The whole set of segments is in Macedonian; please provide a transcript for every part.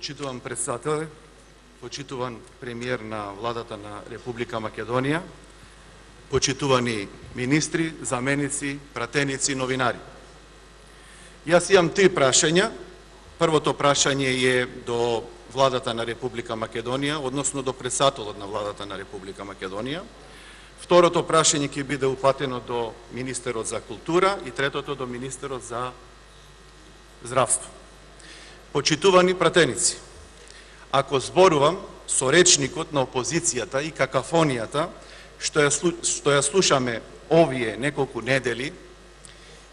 Почитуван председател, почитуван премиер на владата на Република Македонија, почитувани министри, заменици, пратеници, новинари. Јас имам три прашања. Првото прашање е до владата на Република Македонија, односно до председателот на владата на Република Македонија. Второто прашање ќе биде упатено до министерот за култура и третото до министерот за здравство. Почитувани пратеници, ако зборувам со речникот на опозицијата и какафонијата што ја слушаме овие неколку недели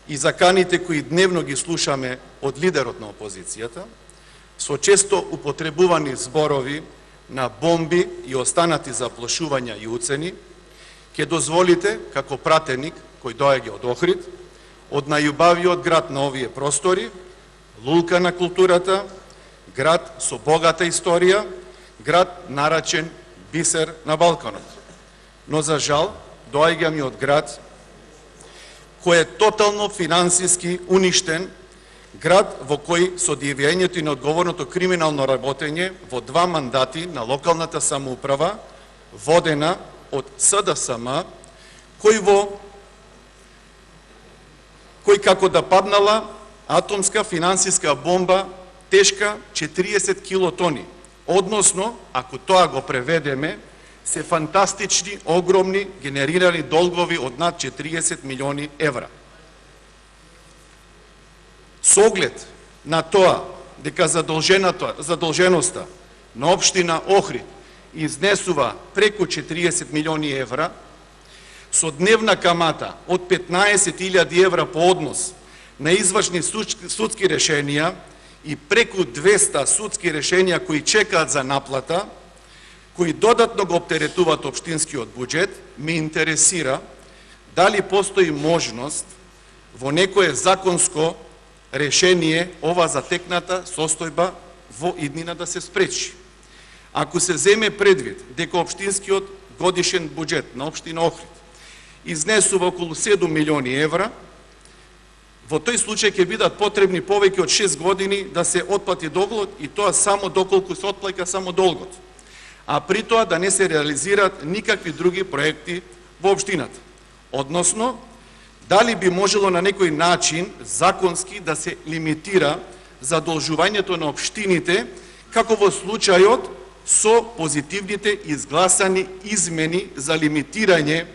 и заканите кои дневно ги слушаме од лидерот на опозицијата, со често употребувани зборови на бомби и останати заплашувања и уцени, ќе дозволите, како пратеник кој доаѓа од Охрид, од најубавиот град на овие простори, лулка на културата, град со богата историја, град наречен бисер на Балканот. Но за жал, доаѓам и од град кој е тотално финансиски уништен, град во кој со девијањето и неодговорното криминално работење во 2 мандати на локалната самоуправа, водена од СДСМ, кој како да паднала атомска финансиска бомба тешка 40 килотони. Односно, ако тоа го преведеме, се фантастични, огромни, генерирани долгови од над 40 милиони евра. Со оглед на тоа дека задолженоста на општина Охрид изнесува преку 40 милиони евра, со дневна камата од 15.000 евра по однос на извршни судски решенија и преку 200 судски решенија кои чекаат за наплата, кои додатно го оптеретуваат општинскиот буџет, ме интересира дали постои можност во некое законско решение ова затекната состојба во иднина да се спречи. Ако се земе предвид дека општинскиот годишен буџет на општина Охрид изнесува околу 7 милиони евра, во тој случај ќе бидат потребни повеќе од 6 години да се отплати долгот и тоа само доколку се отплаќа само долгот, а при тоа да не се реализираат никакви други проекти во општината. Односно, дали би можело на некој начин законски да се лимитира задолжувањето на општините, како во случајот со позитивните изгласани измени за лимитирање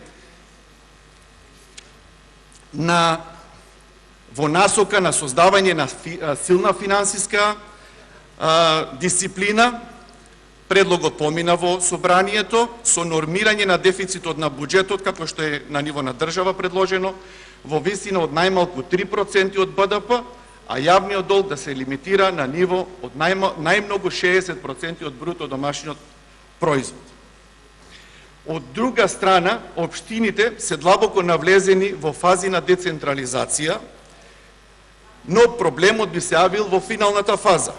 во насока на создавање на силна финансиска дисциплина. Предлогот помина во собранието со нормирање на дефицитот на буџетот, како што е на ниво на држава предложено, во висина од најмалку 3% од БДП, а јавниот долг да се лимитира на ниво од најмногу 60% од бруто домашниот производ. Од друга страна, општините се длабоко навлезени во фази на децентрализација, но проблемот би се јавил во финалната фаза.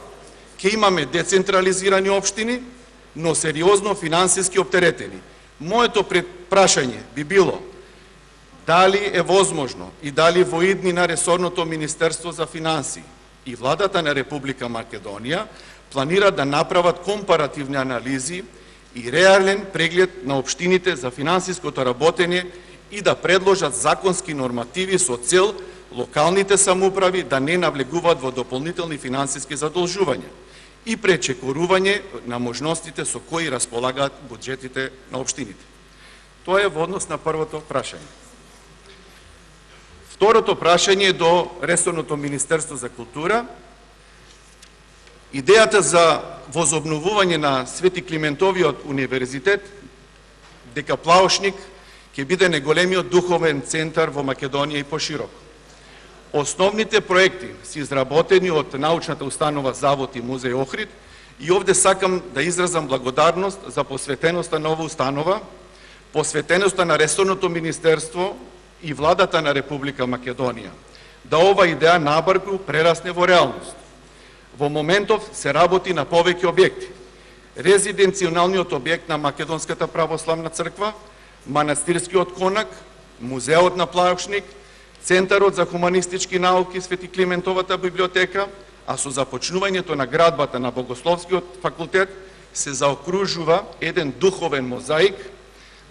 Ке имаме децентрализирани општини, но сериозно финансиски оптеретени. Моето прашање би било дали е возможно и дали во иднина ресорното Министерство за финансии и владата на Република Македонија планира да направат компаративни анализи и реален преглед на општините за финансиското работење и да предложат законски нормативи со цел локалните самоуправи да не навлегуваат во дополнителни финансиски задолжувања и пречекорување на можностите со кои располагаат буџетите на општините. Тоа е во однос на првото прашање. Второто прашање е до ресорното Министерство за култура. Идејата за возобновување на Свети Климентовиот универзитет дека Плаушник ќе биде најголемиот духовен центар во Македонија и пошироко. Основните проекти се изработени од научната установа Завод и музеј Охрид и овде сакам да изразам благодарност за посветеноста на оваа установа, посветеноста на ресорното Министерство и владата на Република Македонија, да ова идеја набрзо прерасне во реалност. Во моментов се работи на повеќе објекти. Резиденционалниот објект на Македонската православна црква, Манастирскиот конак, музеот на Плаушник, Центарот за хуманистички науки Свети Климентовата библиотека, а со започнувањето на градбата на Богословскиот факултет се заокружува еден духовен мозаик,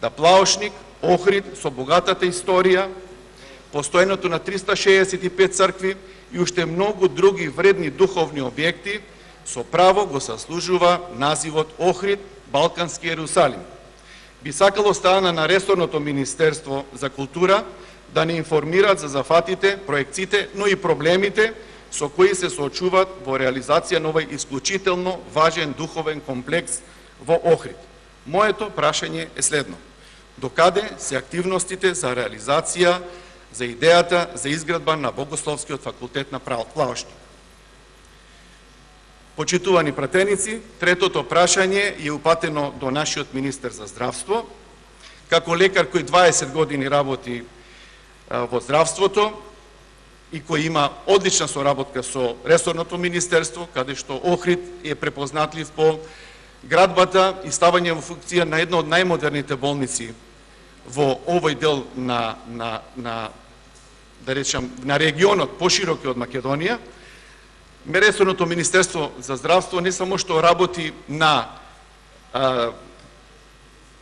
да Плаошник, Охрид со богатата историја, постојањето на 365 цркви и уште многу други вредни духовни објекти, со право го заслужува називот Охрид, Балкански Ерусалим. Би сакало страна на ресорното Министерство за култура да не информираат за зафатите, проекциите, но и проблемите со кои се соочуваат во реализација на овој исклучително важен духовен комплекс во Охрид. Моето прашање е следно: докаде се активностите за реализација за идејата за изградба на Богословскиот факултет на Плаошник? Почитувани пратеници, третото прашање е упатено до нашиот министер за здравство. Како лекар кој 20 години работи во здравството и кој има одлична соработка со ресорното министерство, каде што Охрид е препознатлив по градбата и ставање во функција на една од најмодерните болници во овој дел да речам, на регионот пошироки од Македонија. Ресорното Министерство за здравство не само што работи на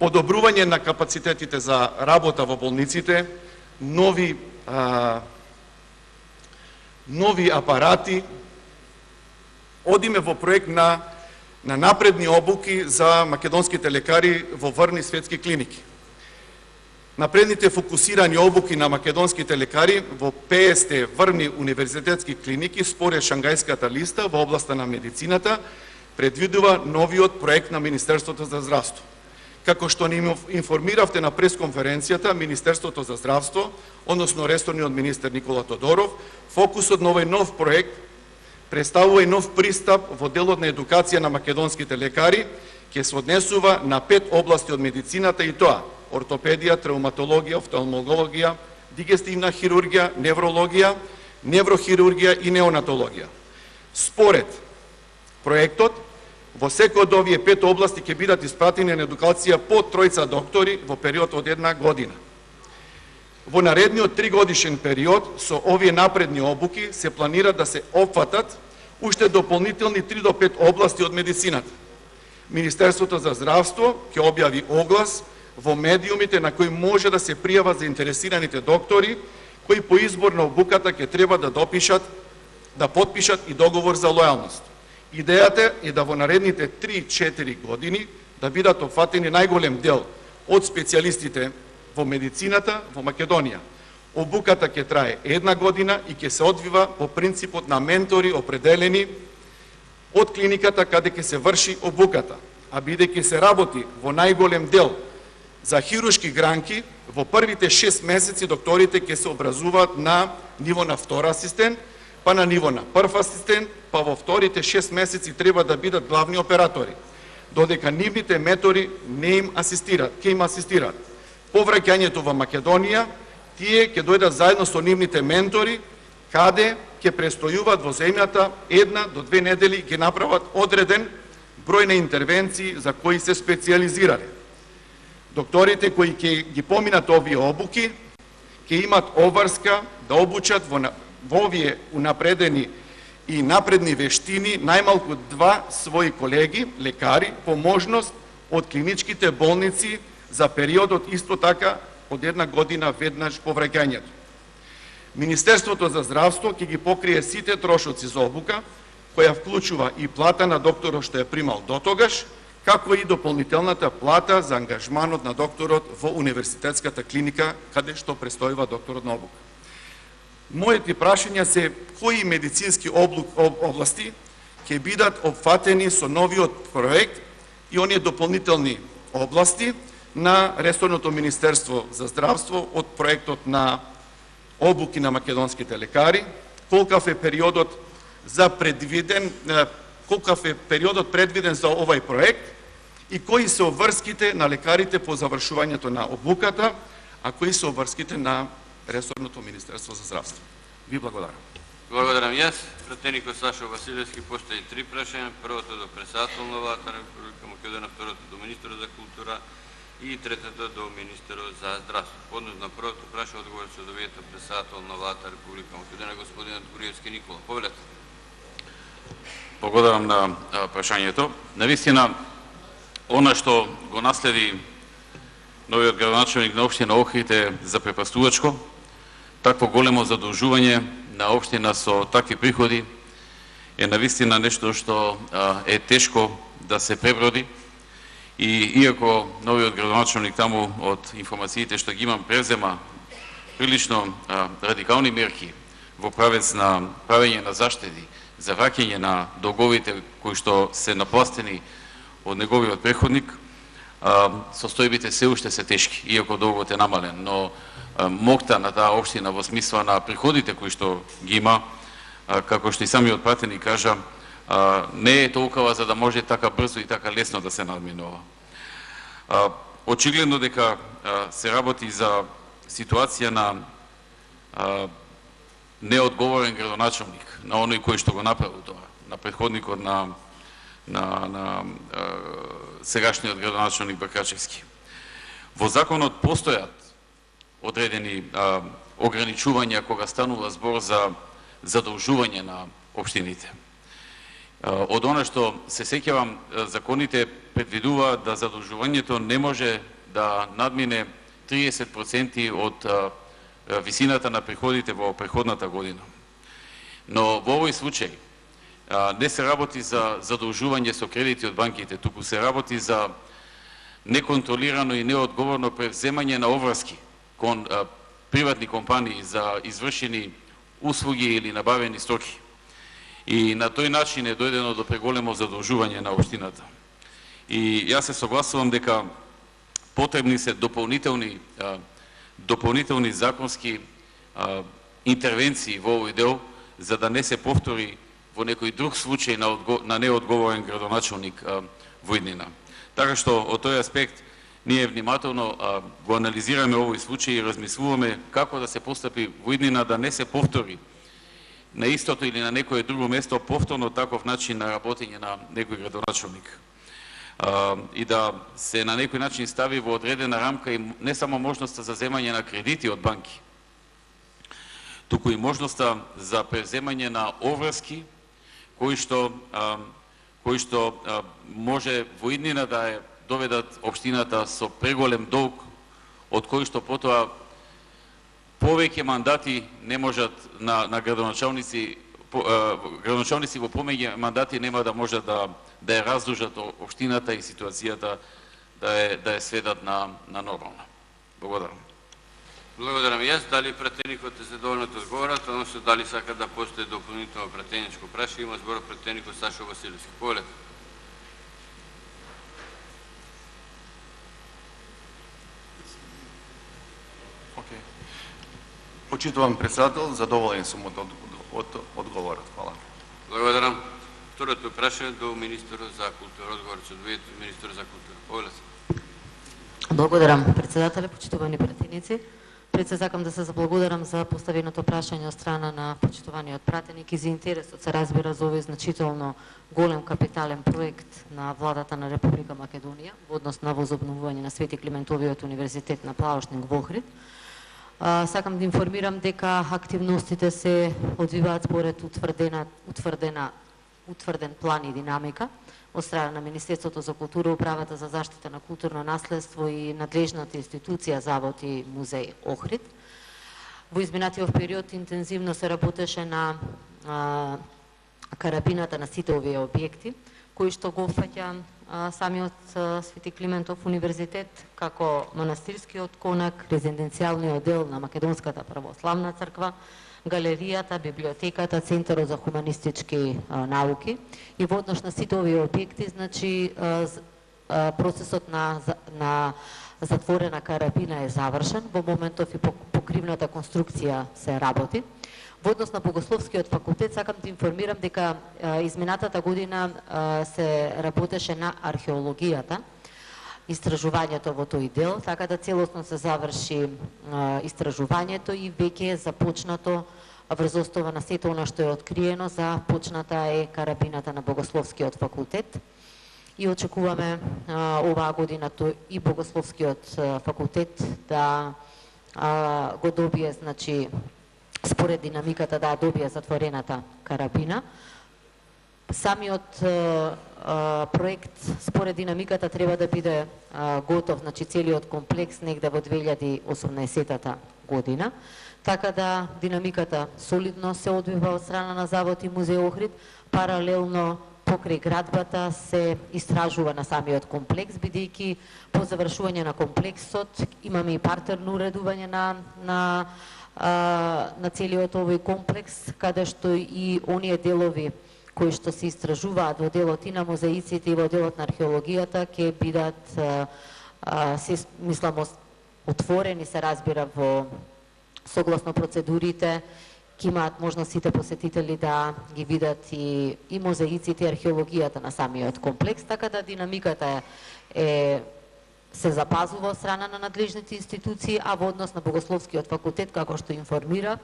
подобрување на капацитетите за работа во болниците, нови апарати, одиме во проект на напредни обуки за македонските лекари во врни светски клиники. Напредните фокусирани обуки на македонските лекари во 50 врни универзитетски клиники според Шангајската листа во областа на медицината предвидува новиот проект на Министерството за здравство. Како што ни информиравте на пресконференцијата, Министерството за здравство, односно ресорниот министер Никола Тодоров, фокусот на овој нов проект представува и нов пристап во делот на едукација на македонските лекари, ќе се однесува на 5 области од медицината, и тоа: ортопедија, травматологија, офталмологија, дигестивна хирургија, неврологија, неврохирургија и неонатологија. Според проектот, во секој од овие 5 области ќе бидат испратени на едукација по 3 доктори во период од 1 година. Во наредниот 3-годишен период со овие напредни обуки се планира да се опфатат уште дополнителни 3 до 5 области од медицината. Министерството за здравство ќе објави оглас во медиумите на кои може да се пријават заинтересираните доктори, кои по избор на обуката ќе треба да потпишат и договор за лојалност. Идејата е да во наредните 3-4 години да бидат опфатени најголем дел од специјалистите во медицината во Македонија. Обуката ќе трае 1 година и ќе се одвива по принципот на ментори определени од клиниката каде ќе се врши обуката, а бидејќи се работи во најголем дел за хируршки гранки, во првите 6 месеци докторите ќе се образуваат на ниво на втор асистент, па на ниво на прв асистент, па во вторите 6 месеци треба да бидат главни оператори, додека нивните метори ќе им асистираат. По враќањето во Македонија, тие ќе дојдат заедно со нивните ментори, каде ќе престојуваат во земјата 1 до 2 недели и ќе направат одреден број на интервенции за кои се специјализирале. Докторите кои ќе ги поминат овие обуки, ќе имат обврска да обучат во овие унапредени и напредни вештини најмалку 2 своји колеги, лекари, по можност од клиничките болници за периодот исто така од 1 година веднаш по враќањето. Министерството за здравство ќе ги покрие сите трошоци за обука, која вклучува и плата на докторот што ја примал дотогаш, како и дополнителната плата за ангажманот на докторот во универзитетската клиника, каде што престојува докторот на обука. Моите прашања се: кои медицински области ќе бидат опфатени со новиот проект и оние дополнителни области на ресорното Министерство за здравство од проектот на обуки на македонските лекари, колкав е периодот предвиден за овај проект и кои се обврските на лекарите по завршувањето на обуката, а кои се обврските на ресорното Министерство за здравство. Ви благодарам. Благодарам и јас. Пратеникот Сашо Василевски постави 3 прашања. Првото до председател на владата на Република Македонија, второто до министерот за култура и третото до министерот за здравство. По однос на првото прашање одговор се добиете председател на владата на Република Македонија, господинот Груевски Никола. Повелете. благодарам на прашањето. Навистина, она што го наследи новиот градоначалник на општина Охрид е запрепастувачко. Такво големо задолжување на општина со такви приходи е навистина нешто што е тешко да се преброди. И иако новиот градоначалник таму од информациите што ги имам презема прилично радикални мерки во правец на правење на заштеди, за враќање на долговите кои што се напластени од неговиот преходник, состојбите се уште се тешки, иако долгот е намален, но мокта на таа општина во смисла на приходите кои што ги има, како што и самиот пратеник кажа, не е толкова за да може така брзо и така лесно да се надминува. Очигледно дека се работи за ситуација на неодговорен градоначалник, на оној кој што го направил тоа, на претходникот на сегашниот градоначалник Бакачевски. Во законот постојат одредени ограничувања кога станува збор за задолжување на општините. Од она што се сеќавам, законите предвидува да задолжувањето не може да надмине 30% од висината на приходите во преходната година. Но во овој случај не се работи за задолжување со кредити од банките, туку се работи за неконтролирано и неодговорно превземање на обврски кон приватни компании за извршени услуги или набавени стоки. И на тој начин е дојдено до преголемо задолжување на општината. И јас се согласувам дека потребни се дополнителни законски интервенции во овој дел, за да не се повтори во некој друг случај на неодговорен градоначалник во иднина. Така што, од тој аспект, ние внимателно го анализираме овој случај и размислуваме како да се постапи во иднина да не се повтори на истото или на некое друго место повторно таков начин на работење на некој градоначалник. И да се на некој начин стави во одредена рамка и не само можноста за земање на кредити од банки, туку и можноста за преземање на обврски кои што може во иднина да ја доведат општината со преголем долг, од кој што потоа повеќе мандати не можат на градоначалници во повеќе мандати нема да можат да ја раздужат општината и ситуацијата да ја сведат на нормална. Благодарам. Благодарам и јас. Дали пратеникот е задоволен од одговорот, односно дали сака да постои дополнително пратеничко прашање, има збор пратеникот Сашо Василевски. Повелете. Почитувам председател, задоволен сум од одговорот. Хвала. Благодарам. Второто прашање до министерот за култура. Одговорот од министерот за култура. Повелете. Благодарам, председателе, почитувани пратеници. Пред се сакам да се заблагодарам за поставеното прашање од страна на почитуваниот пратеник и за интересот се разбира за овој значително голем капитален проект на владата на Република Македонија во однос на возобновување на Свети Климентовиот универзитет на Плавошник во Охрид. Сакам да информирам дека активностите се одвиваат според утврден план и динамика од страна на Министерството за култура, Управата за заштита на културно наследство и надлежната институција Завод и музеј Охрид. Во изминатиот период интензивно се работеше на карабината на сите овие објекти, кои што го опфаќа самиот Свети Климентов универзитет, како манастирскиот конак, резиденцијалниот дел на Македонската православна црква, галеријата, библиотеката, Центарот за хуманистички науки. И во однос на сите овие објекти, значи, процесот на затворена карабина е завршен, во моментов и покривната конструкција се работи. Во однос на Богословскиот факултет, сакам да информирам дека изминатата година се работеше на археологијата, истражувањето во тој дел, така да целосно се заврши истражувањето и веќе е започнато врз основа на сето она што е откриено, започната е карабината на Богословскиот факултет. И очекуваме оваа година и Богословскиот факултет да го добие, значи, според динамиката да добие затворената карабина. Самиот проект според динамиката треба да биде готов, значи целиот комплекс негде во 2018 година, така да динамиката солидно се одвива од страна на Завод и музеј Охрид. Паралелно покрај градбата се истражува на самиот комплекс, бидејќи по завршување на комплексот имаме и партерно уредување на целиот овој комплекс, каде што и оние делови кои што се истражуваат во делот и на музеиците и во делот на археологијата ќе бидат мислам отворени, се разбира, во согласно процедурите, ќе имаат можност сите посетители да ги видат и музеиците и археологијата на самиот комплекс, така да динамиката се запазува од страна на надлежните институции, а во однос на Богословскиот факултет, како што информира,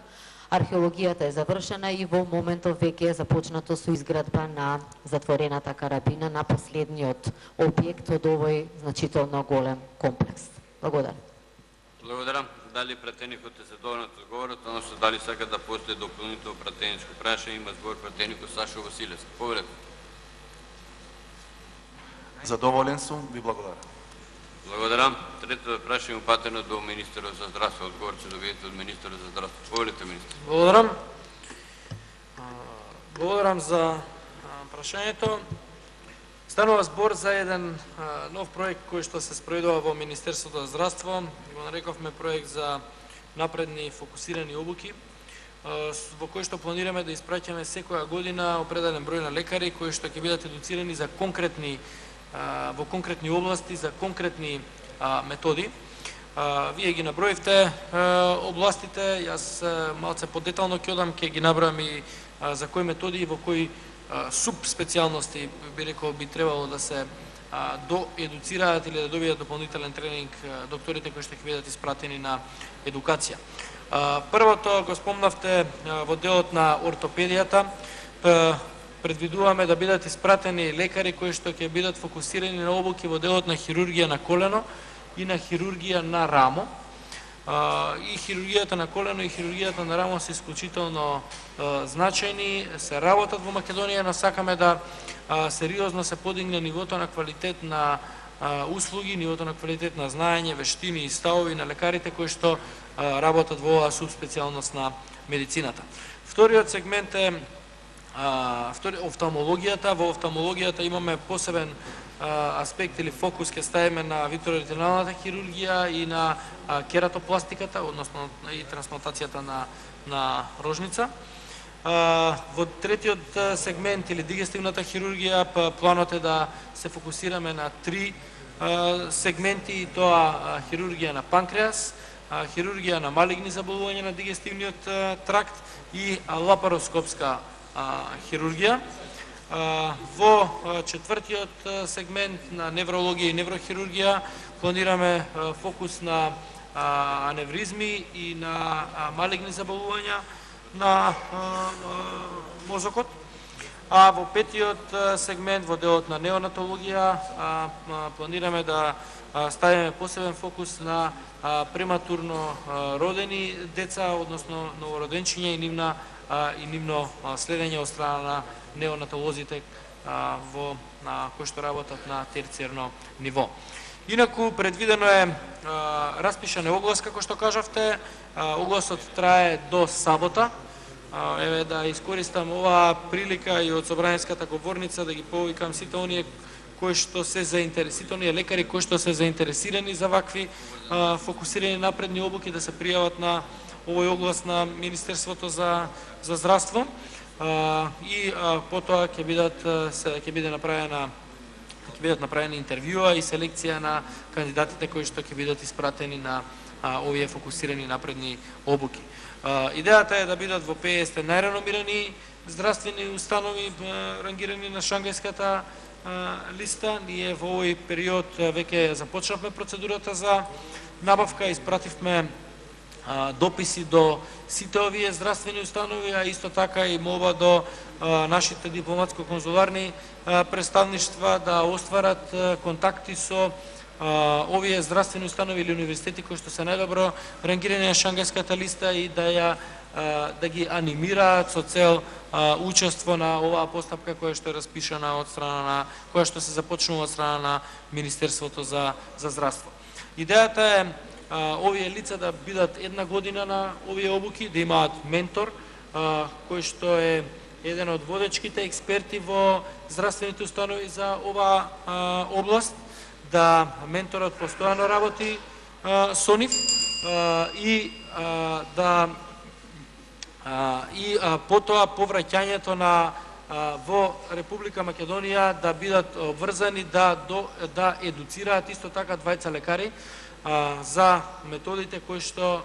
археологијата е завршена и во моментов веќе е започнато со изградба на затворената карабина на последниот објект од овој значително голем комплекс. Благодарам. Благодарам. Дали пратеникот е задоволен од одговорот, односно дали сака да постои дополнително пратеничко прашање, има збор пратеникот Сашо Василевски. Повелете. Задоволен сум, ви благодарам. Благодарам. Третото прашање упатено до министерот за здравство. Одговор ќе добиете од министерот за здравство. Повелете, министер. Благодарам. Благодарам за прашањето. Станува збор за еден нов проект кој што се спроведува во Министерството за здравство. Го нарековме проект за напредни фокусирани обуки, во кој што планираме да испраќаме секоја година определен број на лекари кои што ќе бидат едуцирани за во конкретни области, за конкретни методи. Вие ги наброивте областите, јас малце подетално ќе одам, ќе ги наброам и за кои методи и во кои субспецијалности би рекол би требало да се доедуцираат или да добијат дополнителен тренинг докторите кои што ќе бидат испратени на едукација. Првото го спомнавте во делот на ортопедијата. Предвидуваме да бидат испратени лекари кои што ќе бидат фокусирани на обуки во делот на хирургија на колено и на хирургија на рамо. И хирургијата на колено и хирургијата на рамо се исклучително значајни, се работат во Македонија, но сакаме да сериозно се подигне нивото на квалитет на услуги, нивото на квалитет на знаење, вештини и ставови на лекарите кои што работат во оваа субспецијалност на медицината. Вториот сегмент е офталмологијата. Во офталмологијата имаме посебен аспект или фокус ќе ставиме на витроретиналната хирургија и на кератопластиката, односно и трансплантацијата на рожница. Во третиот сегмент или дигестивната хирургија планот е да се фокусираме на 3 сегменти, и тоа хирургија на панкреас, хирургија на малигни заболувања на дигестивниот тракт и лапароскопска хирургија. Во четвртиот сегмент на неврологија и неврохирургија планираме фокус на аневризми и на малигни заболувања на мозокот. А во петиот сегмент, во делот на неонатологија, планираме да ставиме посебен фокус на прематурно родени деца, односно новороденчиња и нивно следење од страна на неонатолозите кои што работат на терциерно ниво. Инаку предвидено е распишан е оглас, како што кажавте. Огласот трае до сабота. Еве да искористам оваа прилика и од собранијската говорница да ги повикам сите оние кои што се заинтересирани, оние лекари кои што се заинтересирани за вакви фокусирани напредни обуки да се пријават на овој оглас на Министерството за здравство. И потоа ќе бидат направени интервјуа и селекција на кандидатите кои што ќе бидат испратени на овие фокусирани напредни обуки. Идејата е да бидат во 50 најреномирани здравствени установи рангирани на Шангајската листа. Ние во овој период веќе започнавме процедурата за набавка, испративме дописи до сите овие здравствени установи, а исто така и молба до нашите дипломатско-конзуларни представништва да остварат контакти со овие здравствени установи или универзитети кои што се најдобро рангирани на Шангајската листа и да ги анимираат со цел учество на оваа постапка која што е распишана од страна на која што се започнува од страна на Министерството за здравство. Идејата е овие лица да бидат една година на овие обуки, да имаат ментор кој што е еден од водечките експерти во здравствените установи за оваа област, да менторот постојано работи со нив и потоа повраќањето во Република Македонија да бидат врзани да едуцираат исто така двајца лекари за методите кои што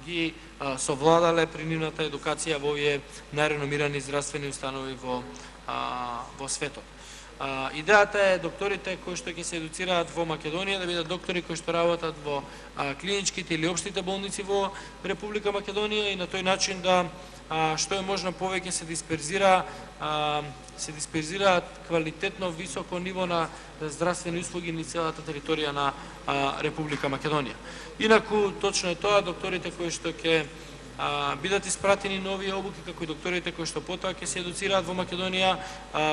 ги совладале при нивната едукација во овие најреномирани здравствени установи во светот. Идејата е докторите кои што ќе се едуцираат во Македонија да бидат доктори кои што работат во клиничките или општите болници во Република Македонија и на тој начин да што е можно повеќе се дисперзираат квалитетно високо ниво на здравствени услуги на целата територија на Република Македонија. Инаку точно е тоа, докторите кои што ќе бидат испратени на овие обуки, како и докторите кои што потоа ќе се едуцираат во Македонија,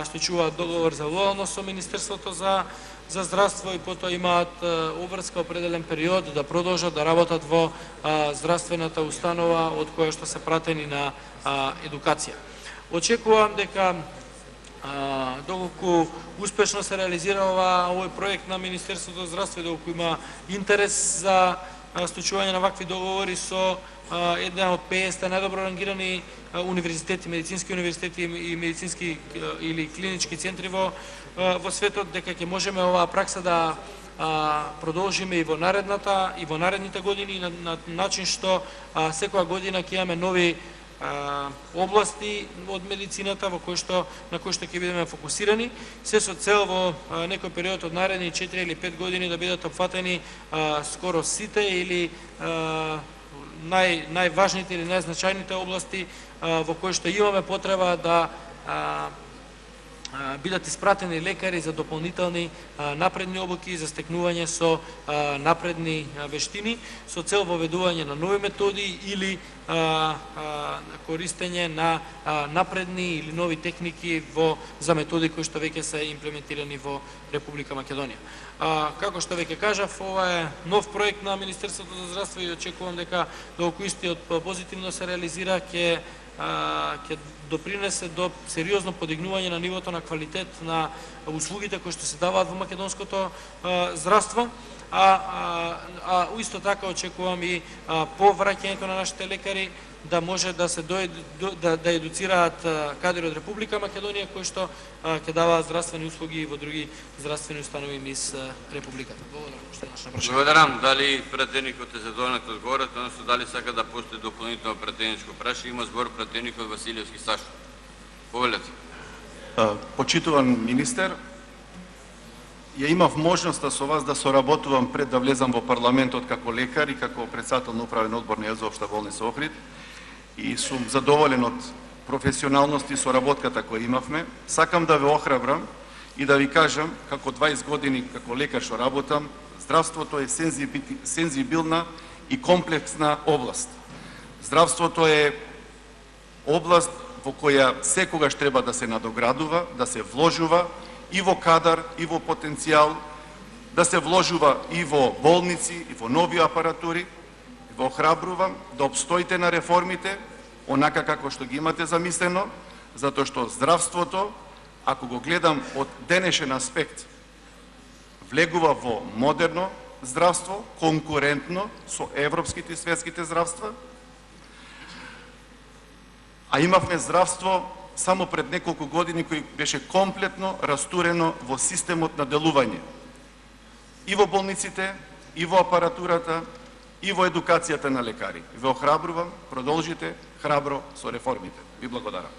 склучуваат договор за лојалност со Министерството за здравство и потоа имаат обврска определен период да продолжат да работат во здравствената установа од која што се пратени на едукација. Очекувам дека доколку успешно се реализира овој проект на Министерството за здравство и доколку има интерес за склучување на вакви договори со една од 50 најдобро рангирани универзитети, медицински универзитети и медицински или клинички центри во светот, дека ќе можеме оваа пракса да продолжиме и во наредните години на начин што секоја година ќе имаме нови области од медицината на кои што ќе бидеме фокусирани, се со цел во некој период од наредни 4 или 5 години да бидат опфатени скоро сите или најважните или најзначајните области во кои што имаме потреба да бидат испратени лекари за дополнителни напредни обуки за стекнување со напредни вештини со цел воведување на нови методи или користење на напредни или нови техники за методи кои што веќе се имплементирани во Република Македонија. Како што веќе кажав, ова е нов проект на Министерството за здравство и очекувам дека доколку истиот позитивно се реализира ќе допринесе до сериозно подигнување на нивото на квалитет на услугите кои што се даваат во македонското здравство, исто така очекувам и повраќањето на нашите лекари да може да се да едуцираат кадри од Република Македонија кои што ќе даваат здравствени услуги во други здравствени установи низ Републиката. Благодарам. Благодарам. Дали пратеникот е задоволен од одговорот, односно дали сака да постои дополнително пратеничко прашање? Има збор пратеникот Василевски Сашо. Повелете. Почитуван министер, ја имав можноста со вас да соработувам пред да влезам во парламентот како лекар и како председател на управен одбор на ЕЗО Општа болница Охрид и сум задоволен од професионалност и соработката која имавме. Сакам да ве охрабрам и да ви кажам, како 20 години како лекар што работам, здравството е сензибилна и комплексна област. Здравството е област во која секогаш треба да се надоградува, да се вложува и во кадар, и во потенцијал, да се вложува и во болници, и во нови апаратури. Ве охрабрувам да обстоите на реформите, онака како што ги имате замислено, затоа што здравството, ако го гледам од денешен аспект, влегува во модерно здравство, конкурентно со европските и светските здравства, а имавме здравство само пред неколку години кој беше комплетно растурено во системот на делување. И во болниците, и во апаратурата, и во едукацијата на лекари. Ве охрабрувам, продолжите храбро со реформите. Ви благодарам.